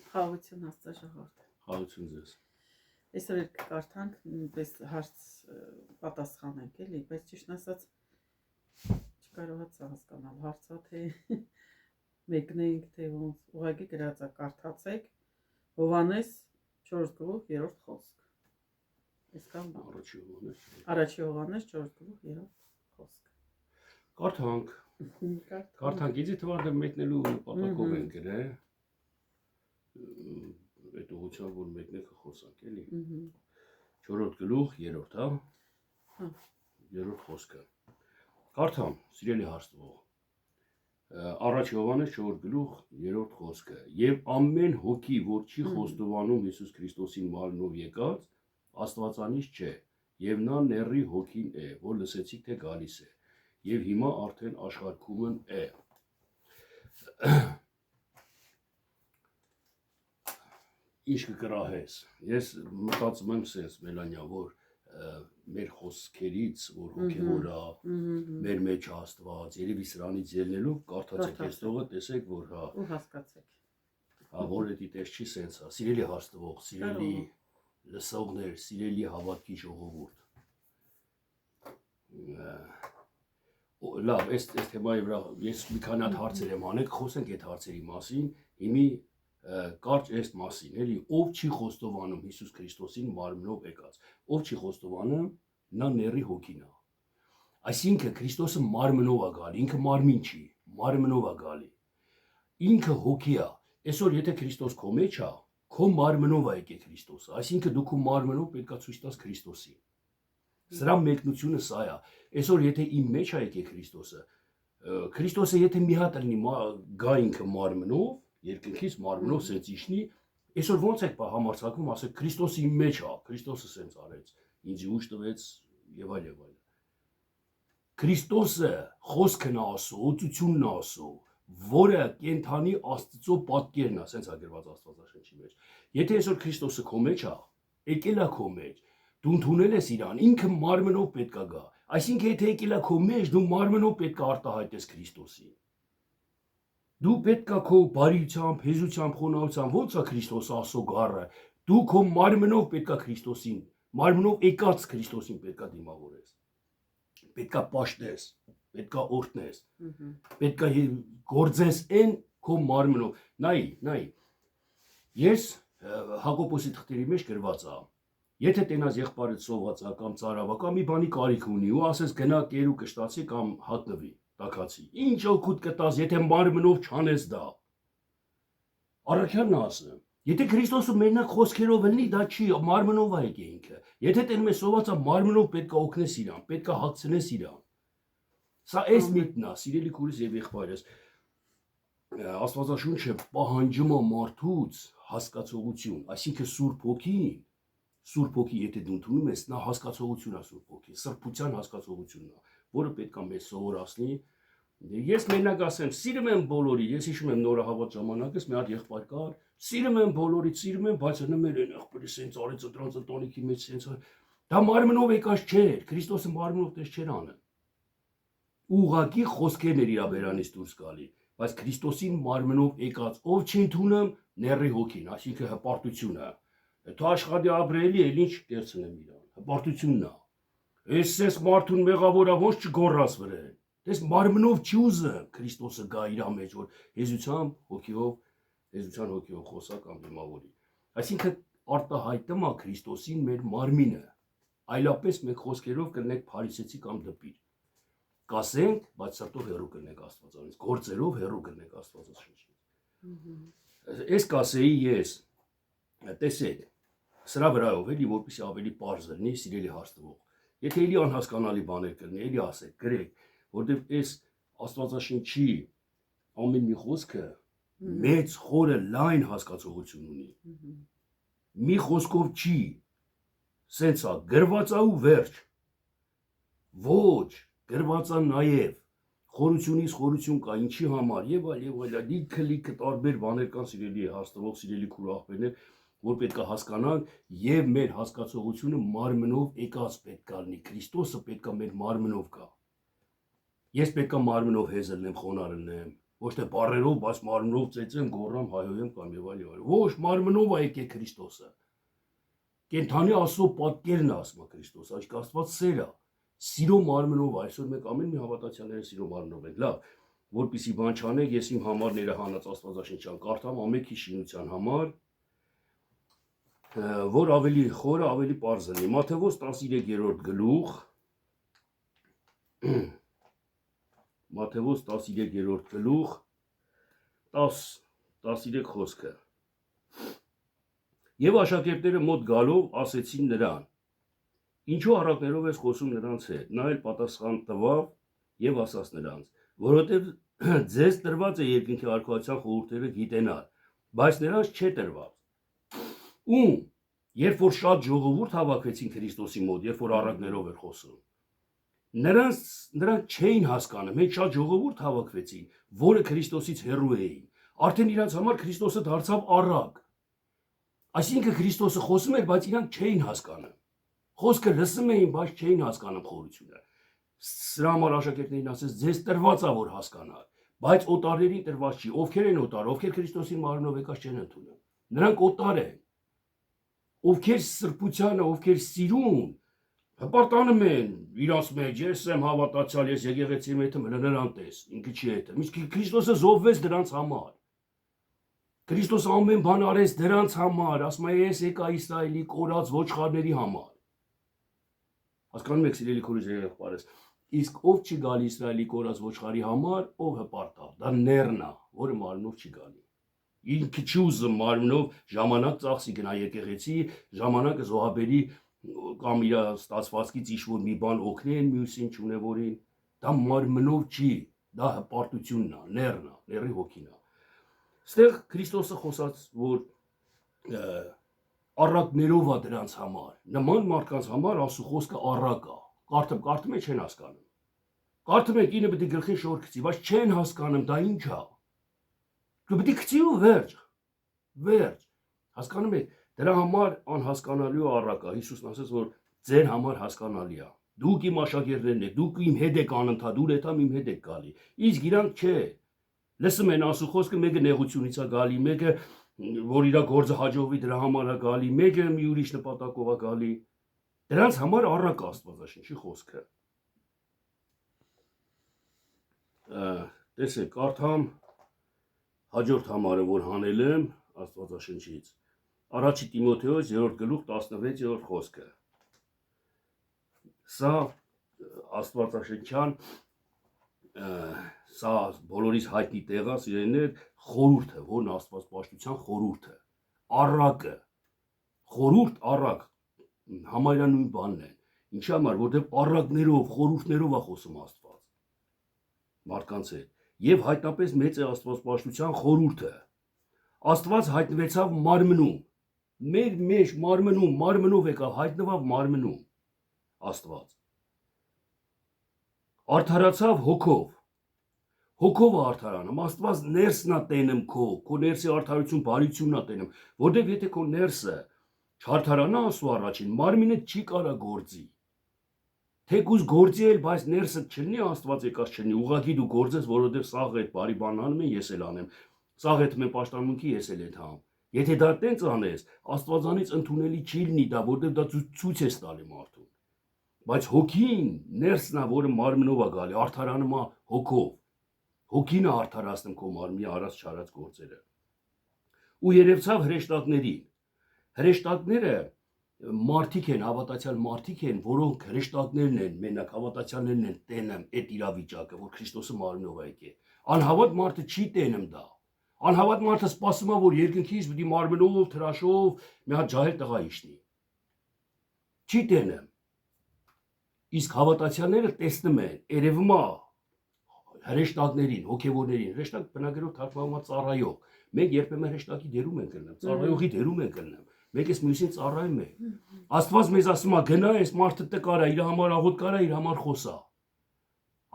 Խաղաղություն Աստծաշահորդ։ Խաղաղություն ձեզ։ Այսօր էլ կկարդանք նույնպես հարց պատասխանենք էլի, բայց ճիշտ ասած չկարողացա հասկանալ հարցը թե մեկնենք թե ոնց ուղղակի գրած է կարդացեք Հովհաննես 4:3 խոսք։ Այսքան բան։ Առաջի Հովհաննես 4:3 խոսք։ Կարդանք։ Կարդանք, իդի թվարդը մեկնելու նպատակով են գրել։ Այդ ուղղությամբ որ մեկնեք խոսանք էլի։ 4-րդ գլուխ 3-րդ, հա։ 3-րդ խոսքը։ Կարդամ, սիրելի հարցնող։ Առաջ Հովհաննես 4 գլուխ 3-րդ խոսքը։ Եվ ամեն հոգի, որ չի խոստովանում Հիսուս Քրիստոսին մարմնով եկած, Աստվածանից չէ, եւ նա ների հոգին է, որ լսեցիք թե գալիս է, եւ հիմա արդեն աշխարհքումն է։ Ինչ կկրահես։ Ես մտածում եմ sense Մելանյա, որ մեր խոսքերից, որ հոգևոր է, մեր մեջ Աստված, երևի սրանից ելնելով կարդացեք այս տողը, տեսեք, որ հա ու հասկացեք։ Հա, որ դա դες չի sense, սիրելի հարցնող, սիրելի լսողներ, սիրելի հավատքի ժողովուրդ։ Լավ, այս թեմայի վրա ես մի քանի հատ հարցեր եմ անել, խոսենք այդ հարցերի մասին, հիմի կարճ այս մասին, էլի, ով չի խոստովանում Հիսուս Քրիստոսին մարմնով եկած, ով չի խոստովանում, նա ների հոգին է։ Այսինքն Քրիստոսը մարմնով է գալի, ինքը մարմին չի, մարմնով է գալի։ Ինքը հոգի է։ Այսօր եթե Քրիստոս քո մեջ է, քո մարմնով է եկել Քրիստոսը, այսինքն դու քո մարմնով պետք է ցույց տաս Քրիստոսին։ Սրա մեկնությունը սա է։ Այսօր եթե իմ մեջ է եկել Քրիստոսը, Քրիստոսը եթե մի հատ լինի գա ինքը մարմնով, երկնքից մարմնով սենց իշնի, այսօր ոնց եք համարձակվում ասեք Քրիստոսը իմ մեջ է, Քրիստոսը սենց արեց, ինձ ուժ տվեց եւ այլ եւ այլ։ Քրիստոսը խոսքն է ասում, օծությունն է ասում, որը կենթանի Աստծո պատկերն է, սենց է գրված Աստվածաշնչի մեջ։ Եթե այսօր Քրիստոսը քո մեջ է, եկել է քո մեջ, դու ընդունել ես իրան, ինքը մարմնով պետք է գա։ Այսինքն եթե եկել է քո մեջ, դու մարմնով պետք է արտահայտես Քրիստոսին։ Դու պետք է քո բարիությամբ, հեզությամբ, խոնարհությամբ, ոնց է Քրիստոսը ասո գառը, դու քո մարմնով պետք է Քրիստոսին, մարմնով եկած Քրիստոսին պետք է դիմավորես։ Պետք է պաշտես, պետք է օրհնես, պետք է գործես այն քո մարմնով։ Նայ, ես Հակոբոսի թղթերի մեջ գրված է, եթե տենաս եղբայրդ սոված է կամ ծարավա կամ մի բանի կարիք ունի ու ասես գնա կերու կշտացի կամ հատնվի, տաքացի, ինչ օգուտ կտաս, եթե մարմնով չանես դա։ Առաքյալն ասում, եթե Քրիստոսը մենակ խոսքերով լինի, դա չի, մարմնով է եկել ինքը։ Եթե տենում է սոված է, մարմնով պետք է օգնես իրան, պետք է հագցնես իրան։ Սա այս միտքն է, սիրելի քուրս եւ եղբայրս։ Աստվածաշունչը պահանջում է մարդուց հասկացողություն, այսինքն Սուրբ Հոգի, եթե դու ընդունում ես, նա հասկացողություն է Սուրբ Հոգի, սրբության հասկացողությունն է, որը պետք է մեզ սովորացնի։ Ես մենակ ասեմ, սիրում եմ բոլորի, ես հիշում եմ նորահավատ ժամանակս մի հատ եղբայր կար, սիրում եմ բոլորից, սիրում եմ, բայց նմեր են եղբայրը սենց արեց դրանց ընտանիքի մեջ սենց դա մարմնով եկած չէր, Քրիստոսը մարմնով տես չէր անը։ Ուղղակի խոսքերն էր իր բերանից դուրս գալի, բայց Քրիստոսին մարմնով եկած, ով չի ընդունում, ների հոգին, այսինքն հպարտությունը։ Թե աշխատի ապրելի էլ ինչ կերցնեմ իրան, հպարտությունն է։ Ես մարդուն մեղավորա ոնց չգոռաս վրեն։ Դες մարմնով չի ուզում Քրիստոսը գա իր մեջ, որ հեզության հոգիով խոսա կամ դիմավորի։ Այսինքն արտահայտում է Քրիստոսին մեր մարմինը, այլապես մենք խոսքերով կնենք փարիսեցի կամ դպիր։ Կասենք, բայց սրտով հեռու կնենք Աստվածանից, գործերով հեռու կնենք Աստվածաշնչից։ Այս կասեի ես, տեսեք, սրա վրայով էլի որպեսզի ավելի պարզ լինի, սիրելի հարցնող։ Եթե էլի անհասկանալի բաներ կլինի, էլի ասեք, գրեք, որտեղ այս Աստվածաշնչի ամեն մի խոսքը մեծ խորը լայն հասկացողություն ունի։ Մի խոսքով չի, սենց է, գրված է ու վերջ։ Ոչ, գրված է նաև խորությունից խորություն կա, ինչի համար եւ այլ, լիքը տարբեր բաներ կան, սիրելի հարցնող, սիրելի քուր աղբերներ, որ պետք է հասկանալ եւ մեր հասկացողությունը մարմնով եկած պետք է լինի, Քրիստոսը պետք է մեր մարմնով գա։ Ես պետք է մարմնով հեզ լինեմ, խոնարհ լինեմ, Ոչ թե բառերով, բայց մարմնով ծեծեմ, գոռամ, հայհոյեմ կամ եւ այլ։ Ոչ, մարմնով է եկել Քրիստոսը։ Կենթանի Աստծո պատկերն է, ասում է Քրիստոս, այսինքն Աստված սեր է։ Սիրո մարմնով այսօր մենք ամեն մի հավատացյալները սիրո մարմնով ենք։ Լավ, որպեսի բան չանեք, ես իմ համար ներհանած Աստվածաշնչյան կարդամ ամենքի շինության համար, որ ավելի խորը, ավելի պարզ լինի։ Մատթեոս 13-րդ գլուխ Մատթեոս 13-րդ գլուխ 10-13 խոսքը։ Եվ աշակերտները մոտ գալով ասեցին նրան. Ինչու առակներով ես խոսում նրանց հետ։ Նա էլ պատասխան տվավ եւ ասաց նրանց, որովհետեւ ձեզ տրված է երկնքի արքայության խորհուրդները գիտենալ, բայց նրանց չէ տրված։ Ում երբ որ շատ ժողովուրդ հավաքվեցին Քրիստոսի մոտ, երբ որ առակներով էր խոսում, նրանք չէին հասկանում, մենք շատ ժողովուրդ հավաքվեցին, որը Քրիստոսից հեռու էին։ Արդեն իրանց համար Քրիստոսը դարձավ առակ։ Այսինքն Քրիստոսը խոսում էր, բայց իրանք չէին հասկանում։ Խոսքը լսում էին, բայց չէին հասկանում խորությունը։ Սրա համար աշակերտներին ասեց, ձեզ տրված է որ հասկանալ, բայց օտարներին տրված չի։ Ովքեր են օտար, ովքեր Քրիստոսին մարմնով եկած չեն ընդունում։ Նրանք օտար են։ Ովքեր սրբությանը, ովքեր սիրուն, հպարտանում են իրաց մեջ, ես եմ հավատացյալ, ես եկեղեցի մեջ եմ, նրան տես, ինքը չի հետ։ Իսկ Քրիստոսը զոհվեց դրանց համար։ Քրիստոսը ամեն բան արեց դրանց համար, ասում է ես եկա Իսրայելի կորած ոչխարների համար։ Հասկանում եք, սիրելի քույրեր եւ եղբայրս, իսկ ով չի գալի Իսրայելի կորած ոչխարի համար, ով հպարտավ, դա ներն է, որը մարմնով չի գալի։ Ինքը չի ուզում մարմնով ժամանակ ծախսի գնա եկեղեցի, ժամանակը զոհաբերի կամ իր ստացվածքից ինչ-որ մի բան օգնեն մյուսին չունևորին, դա մարմնով չի, դա հպարտությունն է, ներն է, ների հոգին է։ Ստեղ Քրիստոսը խոսած, որ առակներով է դրանց համար, նման մարդկանց համար Աստծո խոսքը առակ է, կարդում եք չեն հասկանում, կարդում եք ինը պետք է գլխին շոր գցի, բայց չեն հասկանում, դա ինչ է, դու պետք է գցի ու վերջ, հասկանում եք, դրա համար անհասկանալի ու առակ է, Հիսուսն ասաց, որ ձեր համար հասկանալի է, դուք իմ աշակերտներն եք, դուք իմ հետ եք անընդհատ, ուր հետամ իմ հետ եք գալի, իսկ իրանք չէ, լսում են Աստծո խոսքը, մեկը նեղությունից է գալի, մեկը որ իր գործը հաջողվի դրա համար է գալի, մեկը մի ուրիշ նպատակով է գալի, դրանց համար առակ Աստվածաշնչի խոսքը։ Տեսեք, կարդամ հաջորդ համարը, որ հանել եմ Աստվածաշնչից, Առաջի Տիմոթեոս 3-րդ գլուխ 16-րդ խոսքը։ Սա Աստվածաշնչյան սա բոլորիս հայտնի տեղա սիրելիներ խորհուրդը, որն Աստվածպաշտության խորհուրդը, առակը, խորհուրդ առակ, համարյա նույն բանն են, ինչի համար, որտեղ առակներով, խորհուրդներով է խոսում Աստված, մարդկանց հետ, եւ հայտնապես մեծ է Աստվածպաշտության խորհուրդը, Աստված հայտնվեցավ մարմնում, մեր մեջ մարմնով եկավ, հայտնվավ մարմնում, Աստված, արդարացավ հոգով, հոգով է արդարանում, Աստված ներսն է տենում քո ներսի արդարություն, բարությունն է տենում, որտեղ եթե քո ներսը չարդարանա Աստծո առաջին, մարմինը չի կարա գործի, թեկուզ գործի էլ, բայց ներսը չլինի Աստված եկած չլինի, ուղղակի դու գործես, որովհետև սաղ այդ բարի բան անում են, ես էլ անեմ, սաղ այդ մեն պաշտամունքի ես էլ եմ, եթե դա տենց անես, Աստվածանից ընդունելի չի լինի դա, որովհետև դա ցույց ես տալի մարդուն, բայց հոգին ներսն է, որը մարմնով է գալի, արդարանում է հոգով, հոգին է արդարացնում քո մարմնի արած չարած գործերը։ Ու երևցավ հրեշտակներին։ Հրեշտակները մարդիկ են, հավատացյալ մարդիկ են, որոնք հրեշտակներն են, մենակ հավատացյալներն են տենում այդ իրավիճակը, որ Քրիստոսը մարմնով է եկել։ Անհավատ մարդը չի տենում դա։ Անհավատ մարդը սպասում է, որ երկնքից պիտի մարմնով, թրաշով մի հատ ջահել տղա իջնի։ Չի տենում։ Իսկ հավատացյալները տեսնում են, երևում է հրեշտակներին, հոգևորներին, հրեշտակ բնագրով թարգմանվում է ծառայող։ Մենք երբեմն հրեշտակի դերում ենք կրնում, ծառայողի դերում ենք կրնում։ Մենք էս մյուսին ծառայում ենք։ Աստված մեզ ասում է գնա այս մարդը տկար է, իր համար աղոտ կարա, իր համար խոսա։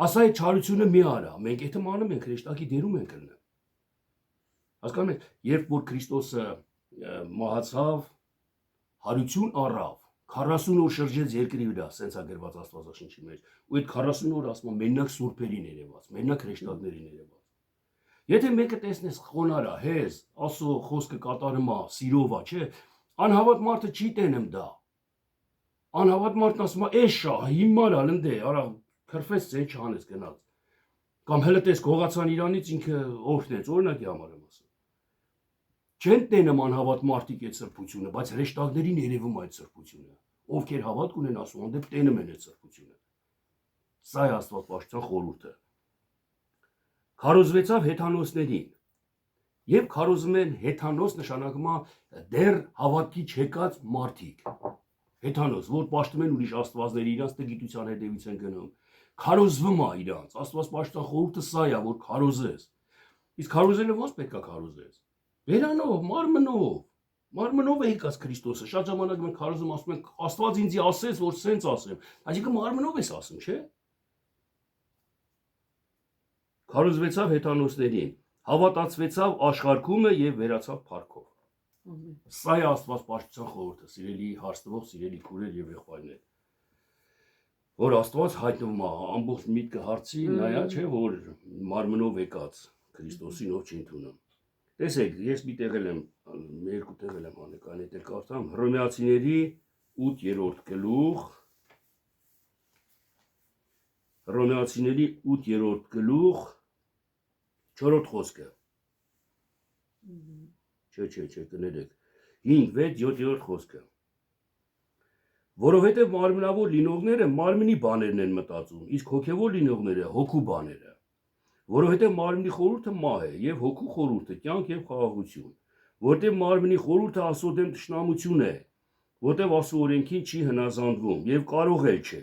Ասա այդ չարությունը մի արա, մենք այդ անում ենք հրեշտակի դերում ենք կրնում։ Հասկանում եք, երբ որ Քրիստոսը մահացավ, հարություն առավ, 40 օր շրջեց երկրի վրա, սենց է գրված Աստվածաշնչի մեջ, ու այդ 40 օր ասում է մենակ սուրբերին երևաց, մենակ հրեշտակներին երևաց։ Եթե մեկը տեսնես խոնարա, հեզ, ասո խոսքը կատարում է, սիրով է, չէ, անհավատ մարդը չի տենում դա։ Անհավատ մարդն ասում է, «Էս շա, հիմար ալ ընդ է, արա քրֆես ցեն չանես գնաց»։ Կամ հələ տես գողացան իրանից ինքը օրհնեց, օրինակի համար եմ ասում։ Չեն տենում անհավատ մարդիկ այդ սրբությունը, բայց հրեշտակներին երևում այդ սրբությունը։ Ովքեր հավատք ունեն ասում, անդեպ տենում են այդ սրբությունը։ Սա է Աստվածաշնչյան խորհուրդը։ Քարոզվեցավ հեթանոսներին։ Եվ քարոզում են հեթանոս նշանակում է դեռ հավատքի չեկած մարդիկ։ Հեթանոս, որ պաշտում են ուրիշ աստվածների, իրանց տգիտության հետևից են գնում։ Քարոզվում է իրանց։ Աստվածաշնչյան խորհուրդը սա է, որ քարոզես։ Իսկ քարոզելը ո՞նց պետք է քարոզես։ Վերանով, մարմնով։ Մարմնով է եկած Քրիստոսը։ Շատ ժամանակ մենք քարոզում ասում ենք, Աստված ինձ ասեց, որ սենց ասեմ։ Այսինքն մարմնով ես ասում, չէ՞։ Քարոզվեցավ հեթանոսներին, հավատացվեցավ աշխարհքումը եւ վերացավ փառքով։ Սա է Աստվածաշնչյան խորհուրդը, սիրելի հարստվող, սիրելի քուրեր եւ եղբայրներ։ Որ Աստված հայտնվում է ամբողջ միտքը հարցի, նայա, չէ, որ մարմնով եկած Քրիստոսին ով չի ընդունում։ Տեսեք, ես մի տեղ եմ, երկու տեղ եմ անեկան հետ կարդամ, Հռոմեացիների 8-րդ գլուխ, Հռոմեացիների 8-րդ գլուխ, 4-րդ խոսքը։ Չէ, կներեք։ 5, 6, 7-րդ խոսքը։ Որովհետև մարմնավոր լինողները մարմնի բաներն են մտածում, իսկ հոգևոր լինողները հոգու բաները։ Որովհետև մարմնի խորհուրդը մահ է, եւ հոգու խորհուրդը կյանք եւ խաղաղություն։ Որտեղ մարմնի խորհուրդը Աստծո դեմ թշնամություն է, որտեղ Աստծո օրենքին չի հնազանդվում եւ կարող էլ չէ։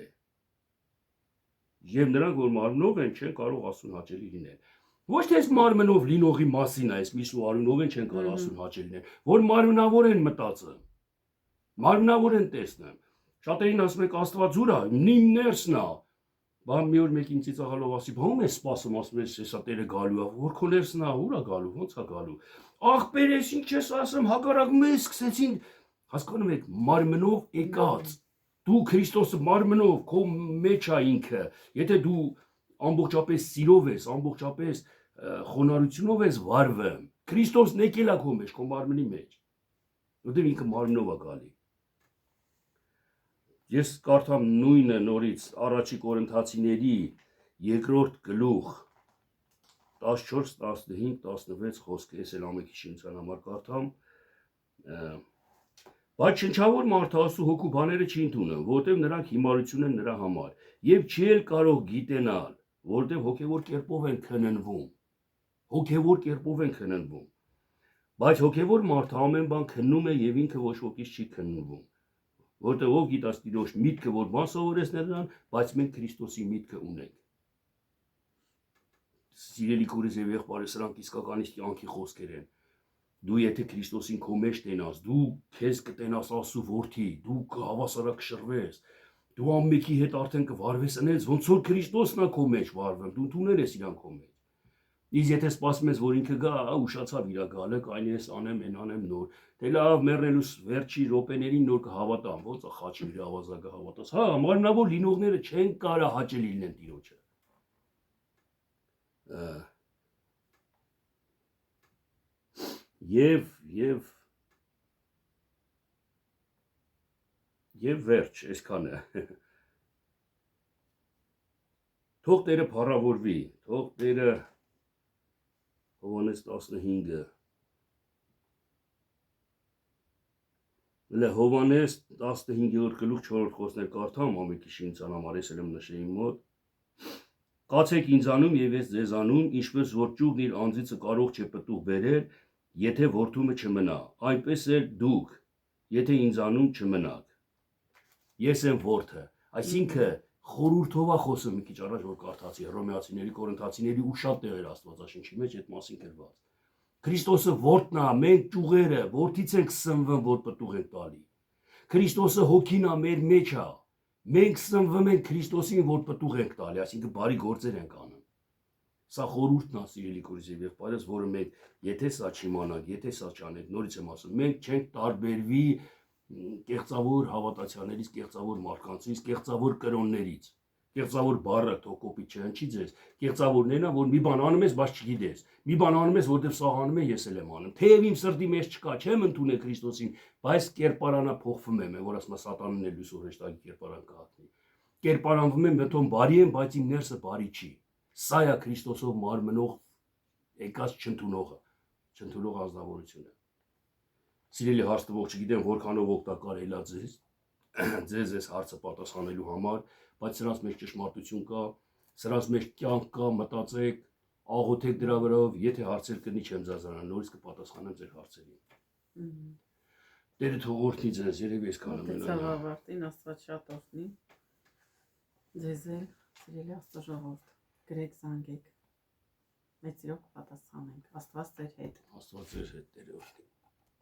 Եվ նրանք, որ մարմնով են, չեն կարող Աստծուն հաճելի լինել։ Ոչ թե մարմնով լինողի մասին է, այս միսու արունով են չեն կարող Աստծուն հաճելի լինել, որ մարմնավոր են մտածում։ Մարմնավոր են տեսնում։ Շատերին ասում եք Աստված ուր է, նիմ ներսն է։ Բան մի օր մեկին ծիծաղալով ասի, «Բա ում ես սպասում», ասում ես, «Հեսա Տերը գալու է», որ քո ներսն է, ուր է գալու, ո՞նց է գալու։ Ախպեր ես ինչ ես ասում, հակառակ մեզ սկսեցին, հասկանում եք, մարմնով եկած։ Դու Քրիստոսը մարմնով, քո մեջ է ինքը։ Եթե դու ամբողջապես սիրով ես, ամբողջապես խոնարհությունով ես վարվում, Քրիստոսն եկել է քո մեջ, քո մարմնի մեջ։ Որտեղ ինքը մարմնով է գալի։ Ես կարդամ նույնը նորից առաջի Կորինթացիների 2-րդ գլուխ 14, 15, 16 խոսքը, ես էլ ամենքի շինության համար կարդամ։ Բայց շնչավոր մարդը Աստծո հոգու բաները չի ընդունում, որտեղ նրանք հիմարություն են նրա համար, եւ չի էլ կարող գիտենալ, որտեղ հոգևոր կերպով են քննվում։ Հոգևոր կերպով են քննվում։ Բայց հոգևոր մարդը ամեն բան քննում է եւ ինքը ոչ ոքից չի քննվում։ Որտեղ ով գիտաս Տիրոջ միտքը, որ բան սովորեցնել նրան, բայց մենք Քրիստոսի միտքը ունենք։ Սիրելի քուրես եւ եղբայրս, սրանք իսկականից կյանքի խոսքեր են։ Դու եթե Քրիստոսին քո մեջ տենաս, դու քեզ կտենաս Աստծո որդի, դու կհավասարակ կշռվես, դու ամմեկի հետ արդեն կվարվես ընենց, ոնց որ Քրիստոսն է քո մեջ վարվում, դու ընդունել ես իրան քո մեջ։ Իսկ եթե սպասում ես, որ ինքը գա, ուշացավ իր գալը, կայնի ես անեմ, են անեմ նոր։ Դե լավ, մեռնելուս վերջի րոպեներին նոր կհավատամ, ոնց է խաչի իր ավազակը հավատաս։ Հա, մարմնավոր լինողները չեն կարա հաճելի լինեն Տիրոջը։ Եվ վերջ, այսքան է։ Թող Տերը փառավորվի, թող Տերը Հովհաննես 15-ը։ Հովհաննես 15-րդ գլուխ 4-րդ խոսքներ կարդամ, ամենքի շինության համար ես եմ նշեի մոտ։ Կացեք ինձանում եւ ես ձեզանում, ինչպես որ ճուղն իր անձիցը կարող չէ պտուղ բերել, եթե որդումը չմնա, այնպես էլ դուք, եթե ինձանում չմնաք։ Ես եմ որդը, այսինքն խորհուրդով է խոսում մի քիչ առաջ որ կարդացի Հռոմեացիների, Կորինթացիների ու շատ տեղեր Աստվածաշնչի մեջ այդ մասին գրված։ Քրիստոսը որդն է, մենք ճյուղերը, որդից ենք սնվում, որ պտուղ ենք տալի։ Քրիստոսը հոգին է, մեր մեջ է։ Մենք սնվում ենք Քրիստոսին, որ պտուղ ենք տալի, այսինքն բարի գործեր ենք անում։ Սա խորհուրդն է, սիրելի քուրս եւ եղբայրս, որը մենք եթե սա չիմանանք, եթե սա չանենք, նորից եմ ասում, մենք չենք տարբերվի կեղծավոր հավատացյալներից, կեղծավոր մարդկանցից, կեղծավոր կրոններից։ Կեղծավոր բառը թող կոպիտ չհնչի ձեզ։ Կեղծավորն է, որ մի բան անում ես, բայց չգիտես։ Մի բան անում ես, որտեղ սաղ անում է, ես էլ եմ անում։ Թեև իմ սրտի մեջ չկա, չեմ ընդունել Քրիստոսին, բայց կերպարանա փոխվում եմ, որ ասում է սատանան էլ լույսով հեշտակի կերպարան կհատնի։ Կերպարանվում եմ, մտում բարի եմ, բայց իմ ներսը բարի չի։ Սա է Քրիստոսով մարմնող եկած չընդունող ազնվորությունը։ Սիրելի հարց տվող, չգիտեմ որքանով օգտակար էլա ձեզ այս հարցը պատասխանելու համար, բայց սրանց մեջ ճշմարտություն կա, սրանց մեջ կյանք կա, մտածեք, աղոթեք դրա վրայով, եթե հարցեր կնի չեմ զազանա, նորից կպատասխանեմ ձեր հարցերին։ Տերը թող օրհնի ձեզ, երևի այսքանը մնա։ Ավարտին Աստված շատ օրհնի։ Ձեզ էլ, սիրելի Աստծո ժողովուրդ, գրեք, զանգեք։ Մեծ իրոք պատասխանենք։ Աստված ձեր հետ։ Աստված ձեր հետ, Տերը օրհնի։